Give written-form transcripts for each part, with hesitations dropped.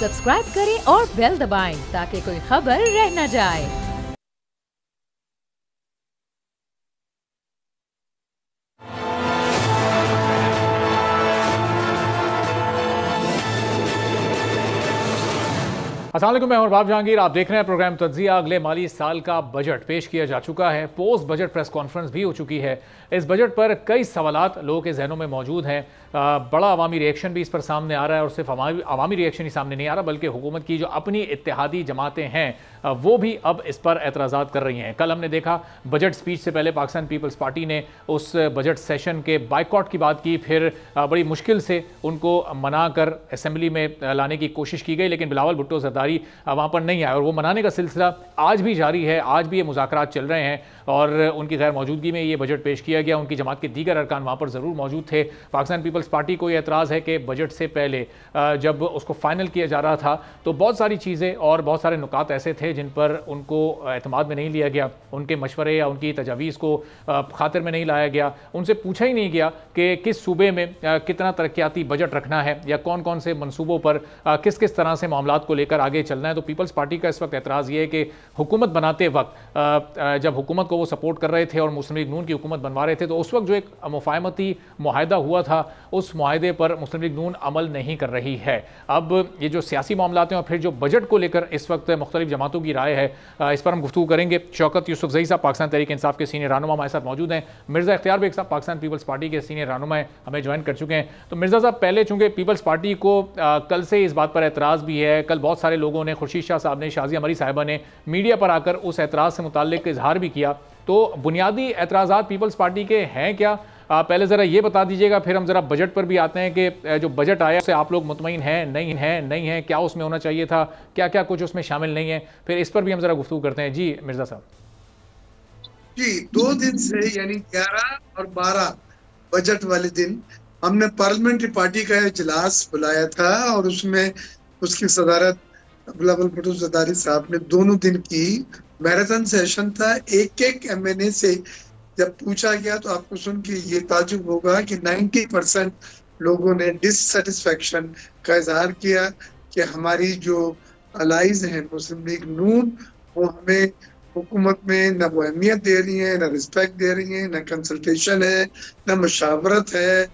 Subscribe करें और bell दबाएं ताकि कोई खबर रह न जाए। अस्सलाम वालेकुम, मैं बाब जहांगीर। आप देख रहे हैं प्रोग्राम तज्जिया। अगले माली साल का बजट पेश किया जा चुका है। पोस्ट बजट प्रेस कॉन्फ्रेंस भी हो चुकी है। इस बजट पर कई सवालात लोगों के जहनों में मौजूद हैं। बड़ा अवामी रिएक्शन भी इस पर सामने आ रहा है और सिर्फ अवामी रिएक्शन ही सामने नहीं आ रहा, बल्कि हुकूमत की जो अपनी इत्तेहादी जमातें हैं वो भी अब इस पर एतराज़ात कर रही हैं। कल हमने देखा बजट स्पीच से पहले पाकिस्तान पीपल्स पार्टी ने उस बजट सेशन के बाइकआउट की बात की, फिर बड़ी मुश्किल से उनको मना कर असम्बली में लाने की कोशिश की गई, लेकिन बिलावल भुट्टो जरदारी वहाँ पर नहीं आए और वो मनाने का सिलसिला आज भी जारी है। आज भी ये मुज़ाकरात चल रहे हैं और उनकी गैर मौजूदगी में ये बजट पेश किया गया। उनकी जमात के दीगर अरकान वहाँ पर ज़रूर मौजूद थे। पाकिस्तान पीपल्स पार्टी को ये एतराज़ है कि बजट से पहले जब उसको फाइनल किया जा रहा था तो बहुत सारी चीज़ें और बहुत सारे नुकात ऐसे थे जिन पर उनको एतमाद में नहीं लिया गया, उनके मशवरे या उनकी तजावीज़ को खातिर में नहीं लाया गया, उनसे पूछा ही नहीं गया कि किस सूबे में कितना तरक्याती बजट रखना है या कौन कौन से मनसूबों पर किस किस तरह से मामलात को लेकर आगे चलना है। तो पीपल्स पार्टी का इस वक्त एतराज़ ये है कि हुकूमत बनाते वक्त जब हुकूमत को वो सपोर्ट कर रहे थे और मुस्लिम लीग नून की हुकूमत बनवा रहे थे तो उस वक्त जो एक मुफाहमती मुआहदा हुआ था उस मुआहदे पर मुस्लिम लीग नून अमल नहीं कर रही है। अब ये जो सियासी मामलात हैं और फिर जो बजट को लेकर इस वक्त मुख्तलिफ जमातों की राय है, इस पर हम गुफ्तगू करेंगे। शौकत यूसुफजई साहब पाकिस्तान तहरीक इंसाफ के सीनियर रहनुमा हमारे साथ मौजूद हैं। मिर्ज़ा इख्तियार बेग साहब पाकिस्तान पीपल्स पार्टी के सीनियर रहनुमा हमें ज्वाइन कर चुके हैं। तो मिर्ज़ा साहब, पहले चूँकि पीपल्स पार्टी को कल से इस बात पर एतराज़ भी है, कल बहुत सारे लोगों ने, खुर्शीद शाह साहब ने, शाजिया मरी साहिबा ने मीडिया पर आकर उस एतराज़ से मुताल्लिक इजहार भी किया, तो बुनियादी एतराज़ात पीपल्स पार्टी के हैं क्या? पहले ज़रा ये बता दीजिएगा, फिर हम ज़रा बजट पर भी आते हैं कि जो बजट आया उससे आप लोग मुतमईन हैं, नहीं हैं, क्या उसमें होना चाहिए था, क्या क्या कुछ उसमें शामिल नहीं है, फिर इस पर भी हम ज़रा गुफ्तगू करते हैं। जी मिर्ज़ा साहब। जी, 2 दिन से यानी 11 और 12 बजट वाले दिन हमने पार्लियामेंट्री पार्टी का इजलास बुलाया था और उसमें उसकी सदारत बिलावल भुट्टो जरदारी साहब ने दोनों दिन की मैराथन सेशन था। एक एमएनए से जब पूछा गया तो आपको सुन के ये ताजुब होगा कि 90% लोगों ने डिससेटिस्फेक्शन का इजहार किया कि हमारी जो अलाइज हैं मुस्लिम लीग नून वो हमें हुकूमत में न वो अहमियत दे रही है, न रिस्पेक्ट दे रही है, न कंसल्टेशन है, न मशावरत है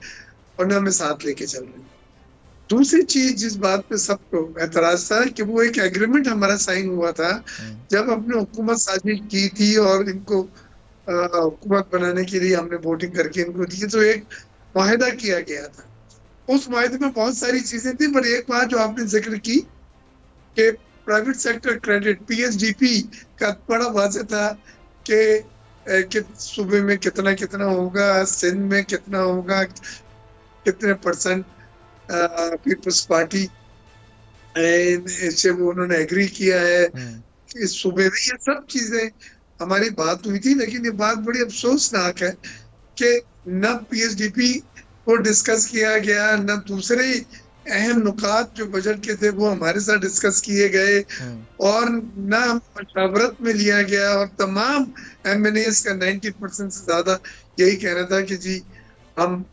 और न हमें साथ लेके चल रही है। दूसरी चीज जिस बात पे सबको एतराज था कि वो एक एग्रीमेंट हमारा साइन हुआ था जब हमने हुकूमत साजिश की थी और इनको हुकूमत बनाने के लिए हमने वोटिंग करके इनको दी, तो एक मुआहदा किया गया था। उस मुआहदे में बहुत सारी चीजें थी, पर एक बात जो आपने जिक्र की कि प्राइवेट सेक्टर क्रेडिट पीएसडीपी का बड़ा वाज़ेह था कि सूबे में कितना कितना होगा, सिंध में कितना होगा, कितने परसेंट पीपल्स पार्टी से वो उन्होंने एग्री किया है इस सूबे में। ये सब चीजें हमारी बात हुई थी, लेकिन ये बात बड़ी अफसोसनाक है कि न पीएसडीपी को डिस्कस किया गया, न दूसरे अहम नुकात जो बजट के थे वो हमारे साथ डिस्कस किए गए और न मशावरत में लिया गया। और तमाम एमएनएस का 90% से ज्यादा यही कहना था कि जी हम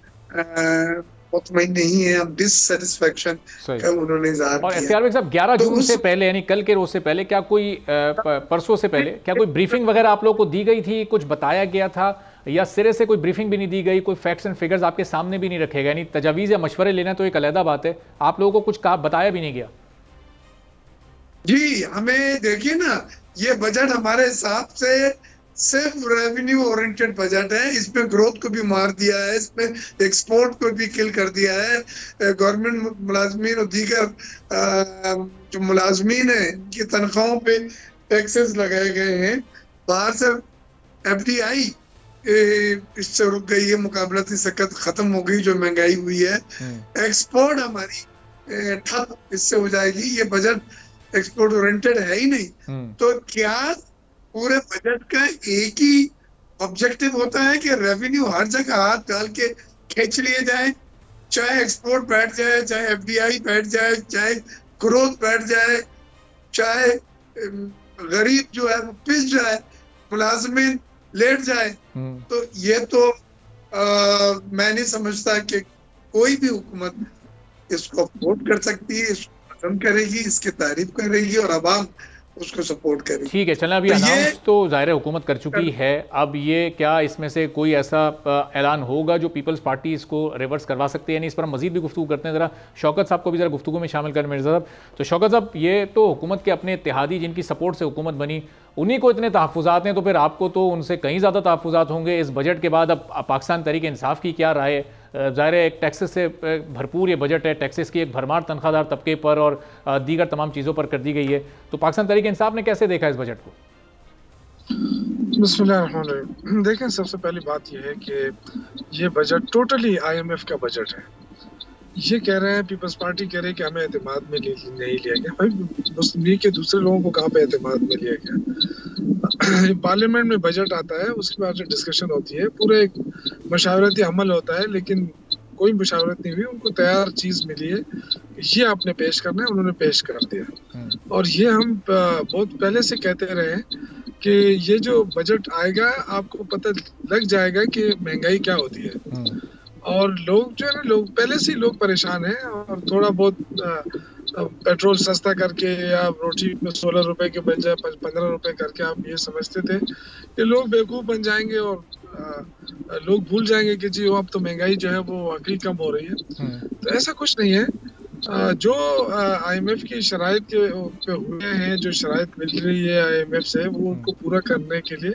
मुतमईन नहीं है, हम डिससेटिस्फेक्शन का उन्होंने इज़हार किया। और इख्तियार बेग साहब, 11 जून से पहले यानी कल के रोज से पहले क्या कोई परसों से पहले क्या कोई ब्रीफिंग वगैरह आप लोग को दी गई थी, कुछ बताया गया था, या सिरे से कोई ब्रीफिंग भी नहीं दी गई, कोई फैक्ट्स एंड फिगर्स आपके सामने भी नहीं रखे गए? यानी तजावीज़ या मशवरे लेना तो एक अलहदा बात है, आप लोगों को कुछ कहा बताया भी नहीं गया? जी, हमें देखिए ना, ये बजट हमारे हिसाब से सिर्फ रेवेन्यू ओरिएंटेड बजट है। इसमें ग्रोथ को भी मार दिया है, इसमें एक्सपोर्ट को भी किल कर दिया है। गवर्नमेंट मुलाजमीन और दीगर जो मुलाजमीन है इनकी तनख्वाहों पे टैक्सेस लगाए गए हैं। बाहर से एफडीआई इससे रुक गई है, मुकाबलती सकत खत्म हो गई, जो महंगाई हुई है। एक्सपोर्ट हमारी ठप इससे हो जाएगी। ये बजट एक्सपोर्ट ओरिएंटेड है ही नहीं। तो क्या पूरे बजट का एक ही ऑब्जेक्टिव होता है कि रेवेन्यू हर जगह हाथ डाल के खींच लिए जाए, चाहे एक्सपोर्ट बैठ जाए, चाहे एफडीआई बैठ जाए, चाहे ग्रोथ बैठ जाए, चाहे गरीब जो है वो पिस जाए, मुलाजमीन लेट जाए? तो ये तो मैं नहीं समझता कि कोई भी हुकूमत इसको अफोर्ड कर सकती है, इसको पसंद करेगी, इसकी तारीफ करेगी और आवाम उसको सपोर्ट करेगी। ठीक है, चलें, अभी तो अनाउंस तो ज़ाहिर है हुकूमत कर चुकी है। अब ये क्या इसमें से कोई ऐसा ऐलान होगा जो पीपल्स पार्टी इसको रिवर्स करवा सकती है? नहीं, इस पर हम मजीद भी गुफ्तगू करते हैं। ज़रा शौकत साहब को भी ज़रा गुफ्तगू में शामिल करें। मिर्ज़ा साहब, तो शौकत साहब, ये तो हुकूमत के अपने इत्तेहादी जिनकी सपोर्ट से हुकूमत बनी, उन्हीं को इतने तहफ़्फ़ुज़ात हैं, तो फिर आपको तो उनसे कहीं ज़्यादा तहफ़्फ़ुज़ात होंगे इस बजट के बाद। अब पाकिस्तान तहरीक इंसाफ की क्या राय है? ज़ाहिर है एक टैक्सेस से भरपूर ये बजट है, टैक्सेस की एक भरमार तनख्वाहदार तबके पर और दीगर तमाम चीज़ों पर कर दी गई है। तो पाकिस्तान तहरीक इंसाफ ने कैसे देखा इस बजट को? बिस्मिल्लाहिर्रहमानिर्रहीम। देखें, सबसे पहली बात यह है कि ये बजट टोटली IMF का बजट है। ये कह रहे हैं, पीपल्स पार्टी कह रही है कि हमें एतमाद में नहीं लिया गया। भाई, मुस्लिम लीग के दूसरे लोगों को कहाँ पे एतमाद में लिया गया? पार्लियामेंट में बजट आता है, उसके बाद जो डिस्कशन होती है, पूरा एक मशावरती अमल होता है, लेकिन कोई मशावरत नहीं हुई। उनको तैयार चीज मिली है, ये आपने पेश करना है, उन्होंने पेश कर दिया। और ये हम बहुत पहले से कहते रहे हैं कि ये जो बजट आएगा आपको पता लग जाएगा कि महंगाई क्या होती है। और लोग जो है ना, लोग पहले से ही लोग परेशान हैं, और थोड़ा बहुत पेट्रोल सस्ता करके या रोटी में 16 रुपए के बजाय 15 रुपए करके आप ये समझते थे कि लोग बेवकूफ़ बन जाएंगे और लोग भूल जाएंगे कि जी अब तो महंगाई जो है वो वाकई कम हो रही है। तो ऐसा कुछ नहीं है। जो IMF की शराइत पे हुए हैं, जो शराइत मिल रही है IMF से, वो उनको पूरा करने के लिए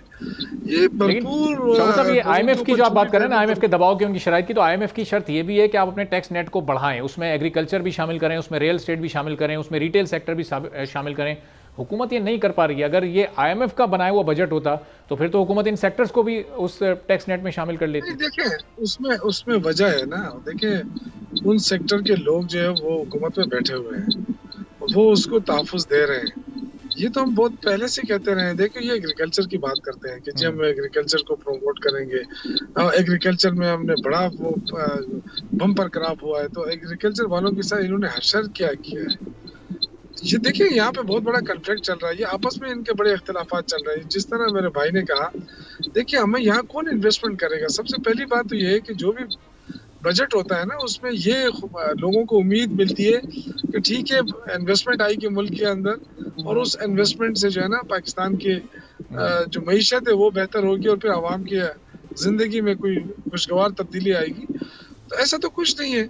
ये भरपूर। साहब, ये IMF की जो आप बात कर रहे हैं ना, IMF के दबाव की, उनकी शराइत की, तो IMF की शर्त ये भी है कि आप अपने टैक्स नेट को बढ़ाएं, उसमें एग्रीकल्चर भी शामिल करें, उसमें रियल एस्टेट भी शामिल करें, उसमें रिटेल सेक्टर भी शामिल करें। हुकूमत ये नहीं कर पा रही है। अगर ये IMF का बनाया हुआ बजट होता तो फिर तो हुकूमत इन सेक्टर्स को भी उस टैक्स नेट में शामिल कर लेती। देखें, उसमें वजह है ना। देखें, उन सेक्टर के लोग जो है वो हुकूमत में बैठे हुए हैं, वो उसको तहफ़्फ़ुज़ दे रहे हैं। ये तो हम बहुत पहले से कहते रहे हैं। देखिए, ये एग्रीकल्चर की बात करते हैं कि जी हम एग्रीकल्चर को प्रमोट करेंगे। एग्रीकल्चर में हमने बड़ा वो बम्पर क्रॉप हुआ है, तो एग्रीकल्चर वालों के साथ इन्होंने हशर क्या किया है। ये देखिए, यहाँ पे बहुत बड़ा कॉन्फ्लिक्ट चल रहा है। ये आपस में इनके बड़े इख्तिलाफात चल रहे हैं। जिस तरह मेरे भाई ने कहा, देखिए हमें यहाँ कौन इन्वेस्टमेंट करेगा? सबसे पहली बात तो ये है कि जो भी बजट होता है ना, उसमें ये लोगों को उम्मीद मिलती है कि ठीक है, इन्वेस्टमेंट आएगी मुल्क के अंदर, और उस इन्वेस्टमेंट से जो है ना पाकिस्तान के जो मईशत है वो बेहतर होगी, और फिर आवाम की जिंदगी में कोई खुशगवार तब्दीली आएगी। तो ऐसा तो कुछ नहीं है।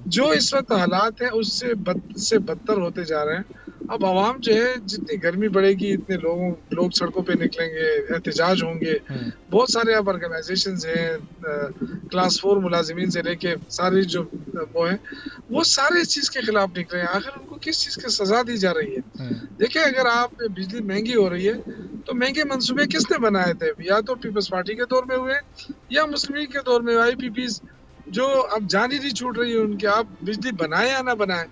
जो इस वक्त हालात हैं उससे बदतर होते जा रहे हैं। अब आवाम जो है, जितनी गर्मी बढ़ेगी इतने लोग सड़कों पे निकलेंगे, एहतजाज होंगे। बहुत सारे अब ऑर्गेनाइजेशंस हैं, क्लास 4 मुलाजिमीन से लेके सारे जो वो हैं, वो सारे इस चीज़ के खिलाफ निकले हैं। आखिर उनको किस चीज़ की सजा दी जा रही है? देखिए, अगर आप बिजली महंगी हो रही है तो महंगे मंसूबे किसने बनाए थे? या तो पीपल्स पार्टी के दौर में हुए, या मुस्लिम लीग के दौर में IPPs जो अब जान ही नहीं छूट रही है उनके। आप बिजली बनाए या ना बनाए,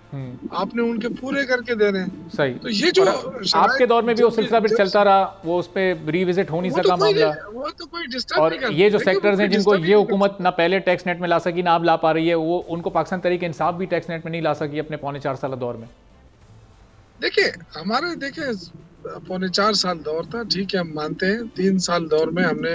आपने उनके पूरे करके देने हैं। सही। तो ये जो आपके दौर में भी वो सिलसिला फिर चलता रहा, वो उस पे रिविजिट हो नहीं सका मामला। वो तो कोई डिस्टर्ब नहीं करता। और ये जो सेक्टर्स हैं जिनको ये हुकूमत ना पहले टैक्स नेट में ला सकी, ना अब ला पा रही है, वो उनको पाकिस्तान तहरीक इंसाफ भी टैक्स नेट में नहीं ला सकी अपने 4.25 साल दौर में। देखिए, हमारे पौने 4 साल दौर था, ठीक है, हम मानते हैं। 3 साल दौर में हमने,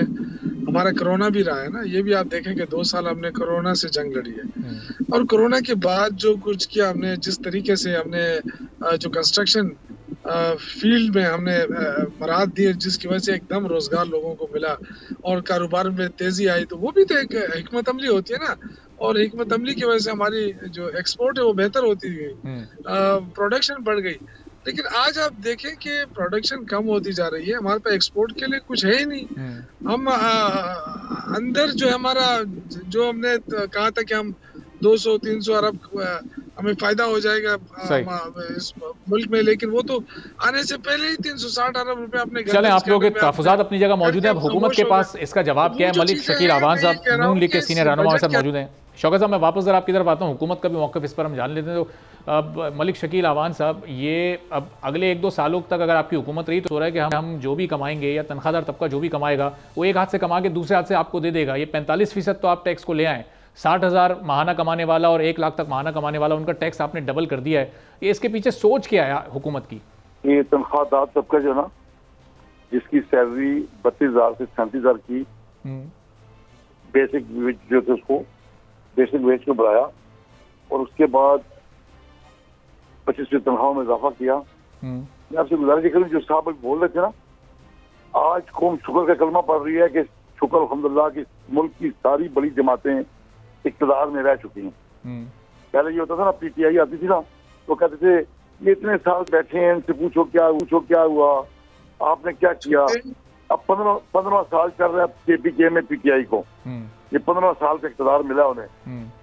हमारा कोरोना भी रहा है ना, ये भी आप देखें कि 2 साल हमने कोरोना से जंग लड़ी है। और कोरोना के बाद जो कुछ किया हमने, जिस तरीके से हमने जो कंस्ट्रक्शन फील्ड में हमने मराहत दी, जिसकी वजह से एकदम रोजगार लोगों को मिला और कारोबार में तेजी आई, तो वो भी तो एक हिकमत अमली होती है ना। और हिकमत अमली की वजह से हमारी जो एक्सपोर्ट है वो बेहतर होती गई, प्रोडक्शन बढ़ गई। लेकिन आज आप देखें कि प्रोडक्शन कम होती जा रही है, हमारे पास एक्सपोर्ट के लिए कुछ है ही नहीं। हम अंदर जो हमारा, जो हमने कहा था कि हम 200-300 अरब हमें फायदा हो जाएगा इस मुल्क में, लेकिन वो तो आने से पहले ही 360 अरब रुपए अपने। चलें, आप लोग तहफ़्फ़ुज़ात अपनी जगह मौजूद है। अब हुकूमत के पास इसका जवाब क्या है? मलिक शकील आवान साहब, नून लीग के सीनियर रहनुमा हमारे साथ मौजूद हैं। शौकत साहब, मैं वापस जरा आपकी तरफ आता हूँ, हुकूमत का भी मौक़िफ़ इस पर हम जान लेते हैं। तो अब मलिक शकील आवान साहब, ये अब अगले 1-2 सालों तक अगर आपकी हुकूमत रही तो हो रहा है कि हम जो भी कमाएंगे, या तनख्वाहदार तबका जो भी कमाएगा, वो एक हाथ से कमा के दूसरे हाथ से आपको दे देगा। ये 45% तो आप टैक्स को ले आएँ। 60,000 माहाना कमाने वाला और 1 लाख तक माहाना कमाने वाला, उनका टैक्स आपने डबल कर दिया है। ये इसके पीछे सोच क्या है हुकूमत की? ये तनख्वाहदार तबका जो ना, जिसकी सैलरी 32,000 से 37,000 की, बेसिक वेज जो थे उसको बेसिक वेज को बढ़ाया, और उसके बाद 25% तनख्वाहों में इजाफा किया। मैं आपसे गुजारिश करूँ, जो साहब अभी बोल रहे थे ना, आज कौम शुक्र का कलमा पढ़ रही है कि शुक्र अल्हम्दुलिल्लाह कि मुल्क की सारी बड़ी जमातें इक़्तिदार में रह चुकी हैं। पहले ये होता था ना, पीटीआई आती थी ना, तो कहते थे ये इतने साल बैठे हैं, इनसे पूछो क्या हुआ, आपने क्या किया। अब 15 साल चल रहा है केपीके में पीटीआई को, ये 15 साल का इक़्तिदार मिला उन्हें,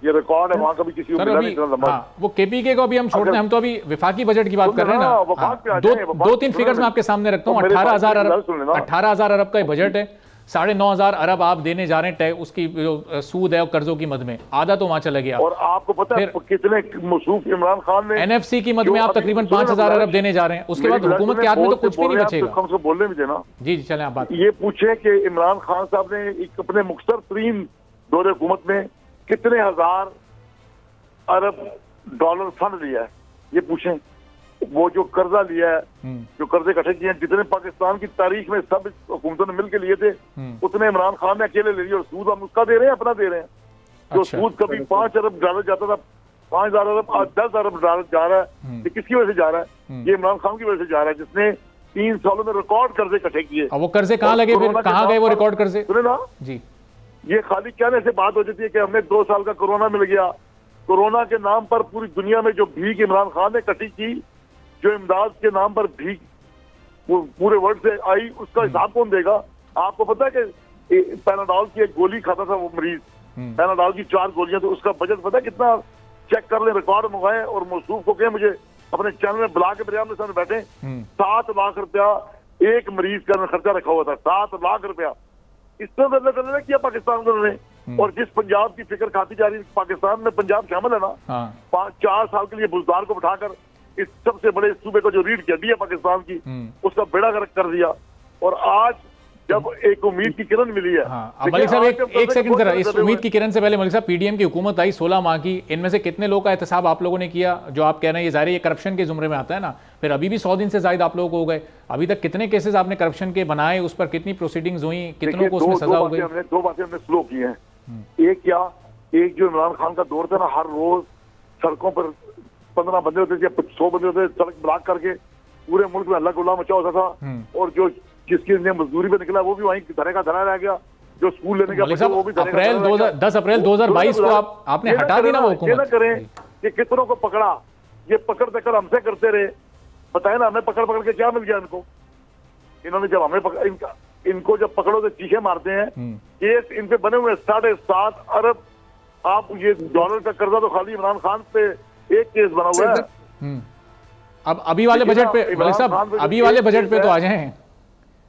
ये रिकॉर्ड है, वहाँ का भी किसी को मिला नहीं इतना लंबा। वो केपीके को अभी हम छोड़ते हैं, हम तो अभी विफाकी बजट की बात कर रहे हैं ना। दो तीन फिगर्स मैं आपके सामने रखता हूँ। 18,000 अरब का बजट है, 9,500 अरब आप देने जा रहे हैं, उसकी जो सूद है और कर्जों की मद में आधा तो वहां चला गया। और आपको पता है कितने मसूफ इमरान खान ने एनएफसी की मद में आप तकरीबन 5,000 अरब देने जा रहे हैं, उसके बाद हुकूमत के हाथ में तो कुछ भी नहीं बचेगा। हमको बोलने भी देना। जी चलें आप बात। ये पूछे कि इमरान खान साहब ने एक अपने मुख्तर तरीन दौरे हुकूमत में कितने हजार अरब डॉलर फंड लिया है, ये पूछें। वो जो कर्जा लिया है, जो कर्जे इकट्ठे किए हैं, जितने पाकिस्तान की तारीख में सब हुकूमतों ने मिलकर लिए थे, उतने इमरान खान ने अकेले ले लिए। और सूद हम उसका दे रहे हैं, अपना दे रहे हैं। जो सूद कभी 5 अरब डॉलर जाता था, 5,000 अरब, आज 10 अरब डॉलर जा रहा है। ये किसकी वजह से जा रहा है? ये इमरान खान की वजह से जा रहा है, जिसने 3 सालों में रिकॉर्ड कर्जे इकट्ठे किए। वो कर्जे कहाँ लगे, फिर कहाँ गए वो रिकॉर्ड कर्जे? सुने ना जी, ये खाली कहने से बात हो जाती है कि हमें 2 साल का कोरोना मिल गया। कोरोना के नाम पर पूरी दुनिया में जो भीख इमरान खान ने इकट्ठी की, जो इमदाद के नाम पर भीख वो पूरे वर्ल्ड से आई, उसका हिसाब कौन देगा? आपको पता है कि पैनाडॉल की एक गोली खाता था वो मरीज, पैनाडॉल की 4 गोलियां, तो उसका बजट पता है कितना? चेक कर ले, रिकॉर्ड मंगाए और मौसूफ को कहे मुझे अपने चैनल में बुला के मेरे आमने सामने बैठे। 7 लाख रुपया एक मरीज का खर्चा रखा हुआ था, 7 लाख रुपया। इस तरह किया पाकिस्तान को उन्होंने। और जिस पंजाब की फिक्र खाती जा रही है, पाकिस्तान में पंजाब शामिल है ना, 4 साल के लिए बुजदार को बिठाकर इस सबसे बड़े सूबे को जो रीढ़ की हड्डी है पाकिस्तान की, उसका बेड़ा गर्क कर दिया। और आज जब एक उम्मीद की किरण मिली है। मलिक साहब एक सेकंड जरा, इस उम्मीद की किरण से पहले मलिक साहब, पीडीएम की हुकूमत आई 16 माह की, इनमें से कितने लोग का एहतसाब आप लोगों ने किया? जो आप कह रहे हैं ये जाहिर, ये करप्शन के जुमरे में आता है ना। फिर अभी भी 100 दिन से ज्यादा आप लोगों को हो गए, अभी तक कितने केसेस आपने करप्शन के बनाए, उस पर कितनी प्रोसीडिंग्स हुई, कितनों को उसमें सजा हो गई? 2 बातें हमने स्लो की हैं। एक जो इमरान खान का दौर था ना, हर रोज सड़कों पर 15 बंदे होते थे, 100 बंदे होते थे, सड़क ब्लॉक करके पूरे मुल्क में हल्ला गुल्ला मचा होता था। और जो जिसकी मजदूरी पे निकला वो भी वहीं धरे का धरा रह गया। जो स्कूल लेने का वो भी 10 अप्रैल 2022 को आपने हटा दी ना वो हुकूमत। करें कि कितनों को पकड़ा, ये पकड़ पकड़ हमसे करते रहे। बताए ना, हमें पकड़ पकड़ के क्या मिल गया इनको? इन्होंने जब हमें इनको जब पकड़ो तो चीखे मारते हैं। केस इन पे बने हुए 7.5 अरब आप ये डॉलर का कर्जा तो खाली इमरान खान पे एक केस बना हुआ है। अब अभी वाले बजट पे मलिक साहब, अभी वाले बजट पे तो आ जाएं।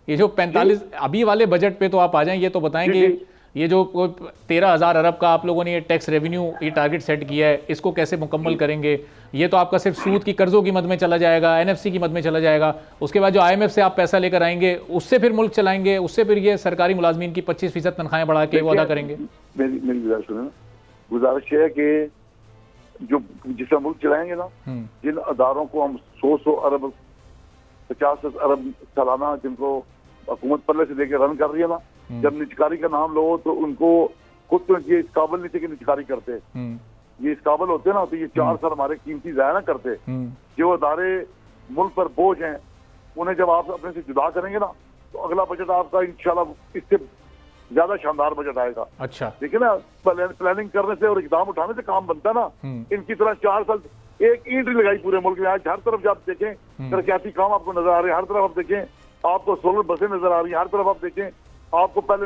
ये जो 45 अभी वाले बजट पे तो आप आ जाएं, ये तो बताएंगे ये जो 13,000 अरब का आप लोगों ने ये टैक्स रेवेन्यू ये टारगेट सेट किया है, इसको कैसे मुकम्मल करेंगे? ये तो आपका सिर्फ सूद की कर्जों की मद में चला जाएगा, एनएफसी की मद में चला जाएगा। उसके बाद जो आईएमएफ से आप पैसा लेकर आएंगे, उससे फिर मुल्क चलाएंगे, उससे फिर ये सरकारी मुलाजमीन की 25% तनख्वाहें बढ़ा के वो अदा करेंगे। मेरी गुजारिश है कि जो जिसका मुल्क चलाएंगे ना, जिन अदारों को हम 100 अरब 50 अरब सालाना जिनको हुकूमत पल्ले से लेकर रन कर रही है ना, जब निजकारी का नाम लो तो उनको खुद तो ये इस काबिल नहीं थे कि निजकारी करते। ये इस काबिल होते ना तो ये 4 साल हमारे कीमती जाया ना करते। जो अदारे मुल्क पर बोझ हैं, उन्हें जब आप अपने से जुदा करेंगे ना, तो अगला बजट आपका इंशाल्लाह इससे ज्यादा शानदार बजट आएगा। अच्छा, देखिए ना, प्लानिंग करने से और इकदाम उठाने से काम बनता ना। इनकी तरह 4 साल एक ईंट लगाई पूरे मुल्क में। आज हर तरफ जब देखें तरक्याती काम आपको नजर आ रहे हैं, हर तरफ आप देखें आपको सोलर बसें नजर आ रही हैं, हर तरफ आप देखें आपको पहले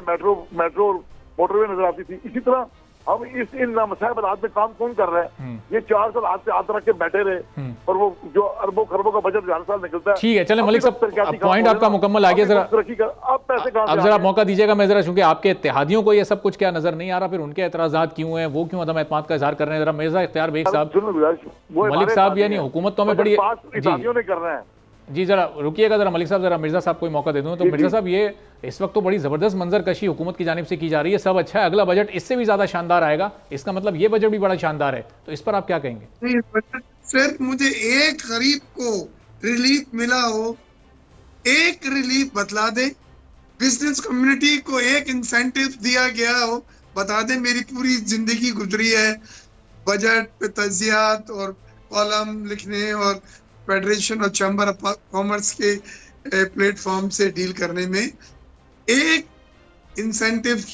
मेट्रो मोटरवे नजर आती थी। इसी तरह हम इन नामसाइब हालात में काम कौन कर रहे हैं? ये 4 साल हाथ से हाथ रख के बैठे रहे और वो जो अरबों खरबों का बजट हर साल निकलता है। ठीक है, चले मलिक साहब, पॉइंट आपका मुकम्मल आ गया। जरा अब जरा मौका दीजिएगा, मैं जरा, चूंकि आपके इत्तेहादियों को ये सब कुछ क्या नजर नहीं आ रहा, फिर उनके एतराजात क्यों हैं, वो क्यों अदम एतमाद का इजहार कर रहे हैं? जरा मिर्जा इख्तियार बेग साहब, मलिक साहब यानी हुकूमत तो हमें बड़ी ने कर रहे हैं। जी जरा रुकिएगा जरा मलिक साहब, जरा मिर्जा साहब को मौका दे दूं। तो मिर्जा साहब, ये इस वक्त तो बड़ी जबरदस्त मंजर कशी हुकूमत की जानिब से की जा रही है, सब अच्छा है, अगला बजट इससे भी ज्यादा शानदार आएगा, इसका मतलब ये बजट भी बड़ा शानदार है, तो इस पर आप क्या कहेंगे? सर, मुझे एक गरीब को रिलीफ मिला हो, एक रिलीफ बतला दे, बिजनेस कम्युनिटी को एक इंसेंटिव दिया गया हो, बता दे। मेरी पूरी जिंदगी गुजरी है बजट पे तजियात और कॉलम लिखने और फेडरेशन और चैम्बर ऑफ कॉमर्स के प्लेटफॉर्म से डील करने में एक इंसेंटिव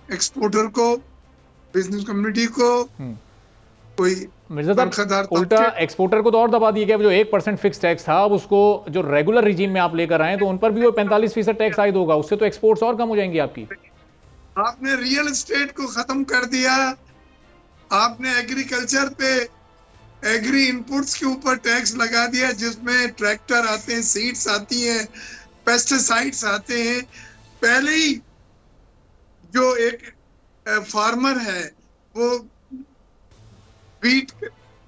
एक्सपोर्टर को, बिजनेस कम्युनिटी को, कोई मिर्जा साहब उल्टा एक्सपोर्टर को तो और दबा दिया गया। जो 1% फिक्स टैक्स था, अब उसको जो रेगुलर रिजीम में आप लेकर आए तो उन पर भी वो 45% टैक्स आयद होगा। उससे तो एक्सपोर्ट्स और कम हो जाएंगी आपकी। आपने रियल एस्टेट को खत्म कर दिया, आपने एग्रीकल्चर पे एग्री इनपुट्स के ऊपर टैक्स लगा दिया, जिसमें ट्रैक्टर आते हैं, सीड्स आती हैं, पेस्टिसाइड्स आते हैं। पहले ही जो एक फार्मर है वो वीट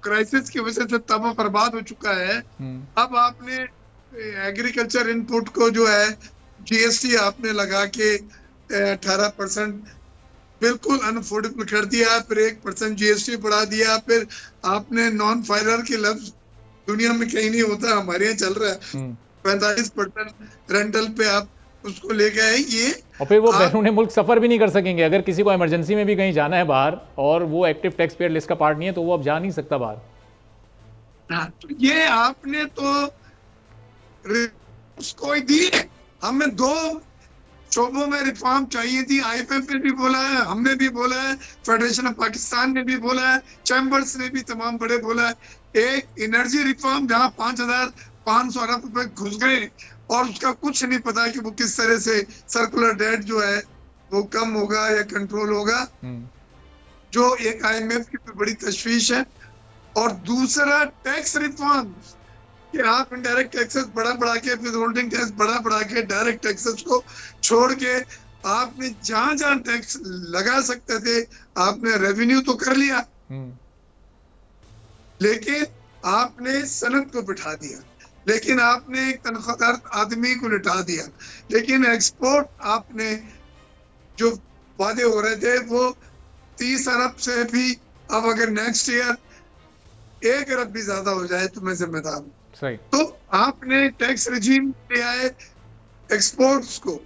क्राइसिस की वजह से तबाह बर्बाद हो चुका है। अब आपने एग्रीकल्चर इनपुट को जो है जीएसटी आपने लगा के 18% बिल्कुल अनअफोर्डेबल कर दिया, फिर 1% जीएसटी बढ़ा दिया, फिर आपने नॉन फाइलर के लफ्ज दुनिया में कहीं नहीं होता, हमारे यहाँ चल रहा है 45% रेंटल पे आप उसको ले गए। ये और फिर वो बैरून मुल्क सफर भी नहीं कर सकेंगे। अगर किसी को इमरजेंसी में भी कहीं जाना है बाहर और वो एक्टिव टैक्स पेयर लिस्ट का पार्ट नहीं है तो वो अब जा नहीं सकता बाहर। हाँ, तो ये आपने तो उसको दी है। हमें 2 शोबों में रिफॉर्म चाहिए थी। आईएमएफ ने भी बोला है, हमने भी बोला है, फेडरेशन ऑफ पाकिस्तान ने भी बोला है, चैम्बर्स ने भी तमाम बड़े बोला है। एक एनर्जी रिफॉर्म जहां 5,500 अरब रुपए घुस गए और उसका कुछ नहीं पता कि वो किस तरह से सर्कुलर डेट जो है वो कम होगा या कंट्रोल होगा, जो एक आईएमएफ की बड़ी तशवीश है। और दूसरा टैक्स रिफॉर्म कि आप इनडायरेक्ट टैक्सेस बढ़ा के, फिर होल्डिंग टैक्स बढ़ा के, डायरेक्ट टैक्सेस को छोड़ के आपने जहां जहां टैक्स लगा सकते थे आपने रेवेन्यू तो कर लिया, लेकिन आपने सनत को बिठा दिया, लेकिन आपने एक तनख्वाहदार आदमी को लिटा दिया। लेकिन एक्सपोर्ट आपने जो वादे हो रहे थे वो 30 अरब से भी, अब अगर नेक्स्ट ईयर 1 अरब भी ज्यादा हो जाए तो मैं जिम्मेदार हूँ। सही। तो आपने टैक्स रिजीम ले आए एक्सपोर्ट्स को,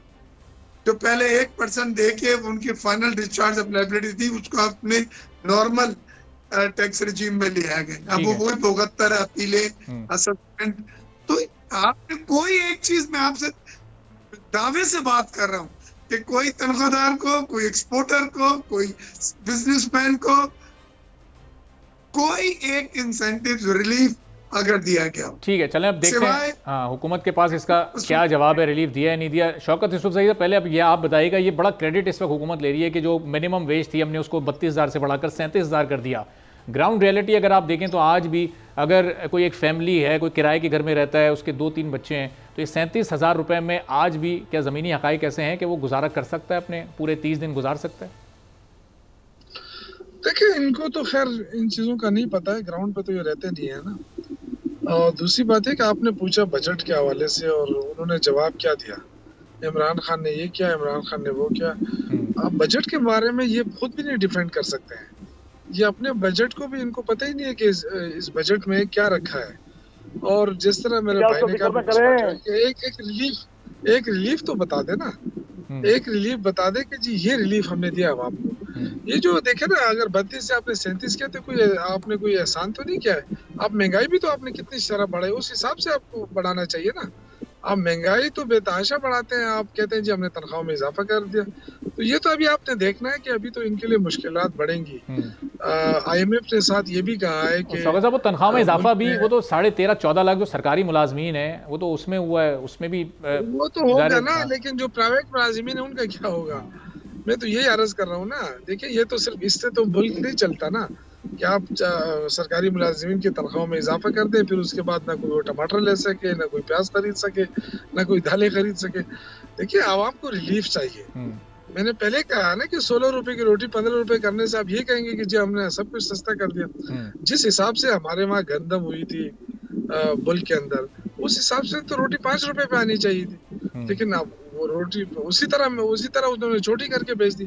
जो पहले 1% दे के उनकी फाइनल डिस्चार्ज ऑफ लायबिलिटी थी उसको आपने नॉर्मल टैक्स रिजीम में ले आ गए। अब वो वही 72 अपीले असेसमेंट। तो आपने कोई एक चीज में आपसे दावे से बात कर रहा हूँ कि कोई तनख्वाहदार को, कोई एक्सपोर्टर को, कोई बिजनेसमैन को कोई एक इंसेंटिव रिलीफ अगर दिया गया। ठीक है, चलें अब देखते हैं हाँ हुकूमत के पास इसका क्या जवाब है, रिलीफ दिया है नहीं दिया। शौकत यूसुफजई पहले अब ये आप बताइएगा, ये बड़ा क्रेडिट इस वक्त हुकूमत ले रही है कि जो मिनिमम वेज थी हमने उसको 32,000 से बढ़ाकर 37,000 कर दिया। ग्राउंड रियलिटी अगर आप देखें तो आज भी अगर कोई एक फैमिली है, कोई किराए के घर में रहता है, उसके 2-3 बच्चे हैं, तो ये 37,000 रुपये में आज भी क्या ज़मीनी हक़ाइक़ ऐसे हैं कि वो गुजारा कर सकता है, अपने पूरे 30 दिन गुजार सकता है? देखिए, इनको तो खैर इन चीज़ों का नहीं पता है, ग्राउंड पे तो ये रहते नहीं है ना। और दूसरी बात है कि आपने पूछा बजट के हवाले से और उन्होंने जवाब क्या दिया, इमरान खान ने ये किया, इमरान खान ने वो किया। आप बजट के बारे में ये खुद भी नहीं डिफेंड कर सकते हैं। ये अपने बजट को भी इनको पता ही नहीं है कि इस बजट में क्या रखा है। और जिस तरह मेरे भाई ने कहा एक रिलीफ तो बता दे ना, एक रिलीफ बता दे कि जी ये रिलीफ हमने दिया अब आपको। ये जो देखे ना, अगर 32 से आपने 37 किया तो कोई आपने कोई एहसान तो नहीं किया है। आप महंगाई भी तो आपने कितनी शरह बढ़ाई, उस हिसाब से आपको बढ़ाना चाहिए ना। आप महंगाई तो बेतहाशा बढ़ाते हैं, आप कहते हैं जी हमने तनख्वाह में इजाफा कर दिया। तो ये तो अभी आपने देखना है कि अभी तो इनके लिए मुश्किलात बढ़ेंगी। IMF ने साथ ये भी कहा है कि वो तनख्वाह में इजाफा भी वो तो 13.5-14 लाख जो सरकारी मुलाजमीन है वो तो उसमें हुआ है, उसमें भी वो तो होगा ना, लेकिन जो प्राइवेट मुलाजमीन है उनका क्या होगा? मैं तो यही अर्ज कर रहा हूँ ना। देखिए, ये तो सिर्फ इससे तो मुल्क नहीं चलता ना कि आप सरकारी मुलाजिमीन की तनख्वाह में इजाफा कर दें, फिर उसके बाद ना कोई वो टमाटर ले सके, ना कोई प्याज खरीद सके, ना कोई दालें खरीद सके। देखिए, आवाम को रिलीफ चाहिए। मैंने पहले कहा ना कि 16 रुपए की रोटी 15 रुपए करने से आप ये कहेंगे कि जी हमने सब कुछ सस्ता कर दिया। जिस हिसाब से हमारे वहाँ गंदम हुई थी मुल्क के अंदर, उस हिसाब से तो रोटी 5 रुपए पे आनी चाहिए थी। लेकिन अब वो रोटी उसी तरह उन्होंने छोटी करके बेच दी।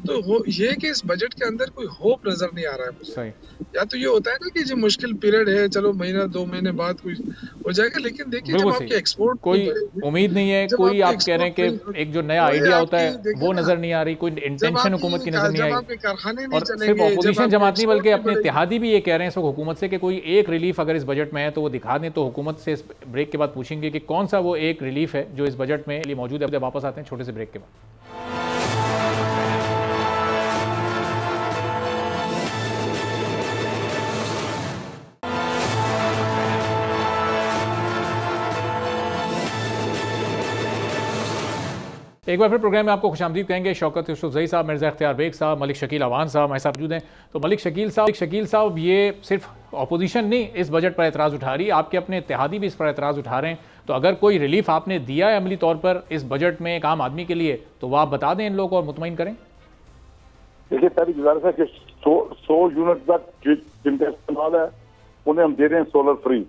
तो वो ये कि इस बजट के अंदर कोई होप नजर नहीं आ रहा है मुझे। सही। या तो ये होता है ना कि जो मुश्किल पीरियड है, चलो महीना 2 महीने बाद कुछ हो जाएगा, लेकिन देखिए जब आपके एक्सपोर्ट कोई उम्मीद नहीं है, कोई आप कह रहे हैं कि एक जो नया आइडिया होता है वो नजर नहीं आ रही, कोई इंटेंशन हुकूमत की नजर नहीं आई। और सिर्फ अपोजिशन जमात नहीं बल्कि अपने इत्तेहादी भी ये कह रहे हैं इस वक्त हुकूमत से कि कोई एक रिलीफ अगर इस बजट में है तो वो दिखा दें। तो हुकूमत से इस ब्रेक के बाद पूछेंगे कि कौन सा वो एक रिलीफ है जो इस बजट में लिए मौजूद है। वापस आते हैं छोटे से ब्रेक के बाद। एक बार फिर प्रोग्राम में आपको खुशामदीद कहेंगे। शौकत यूसुफजई साहब, मिर्ज़ा इख्तियार बेग साहब, मलिक शकील अवान साहब हमारे साथ मौजूद हैं। तो मलिक शकील साहब, ये सिर्फ अपोजिशन नहीं इस बजट पर एतराज़ उठा रही, आपके अपने इत्तेहादी भी इस पर एतराज़ उठा रहे हैं। तो अगर कोई रिलीफ आपने दिया है अमली तौर पर इस बजट में एक आम आदमी के लिए, तो वह आप बता दें इन लोगों को और मुतमईन करें। देखिए पहली गुजारिश है कि 100 यूनिट तक जिनका इस्तेमाल है उन्हें हम दे रहे हैं सोलर फ्री,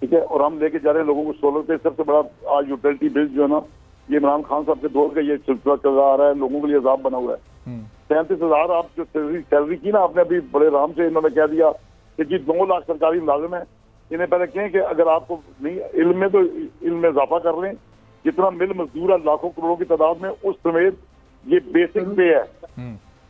ठीक है। और हम लेके जा रहे हैं लोगों को सोलर पे। सबसे बड़ा आज यूटिलिटी बिल जो है ना, ये इमरान खान साहब के दौर का ये सिलसिला चल रहा आ रहा है, लोगों के लिए अजाब बना हुआ है। 37,000 आप जो सैलरी की ना आपने अभी बड़े आराम से इन्होंने कह दिया कि जी 2 लाख सरकारी मुलाजिम है। इन्हें पहले कहें कि अगर आपको नहीं इल्म में तो इल्म में इजाफा कर लें। जितना मिल मजदूर है लाखों करोड़ों की तादाद में, उस समेत ये बेसिक पे है,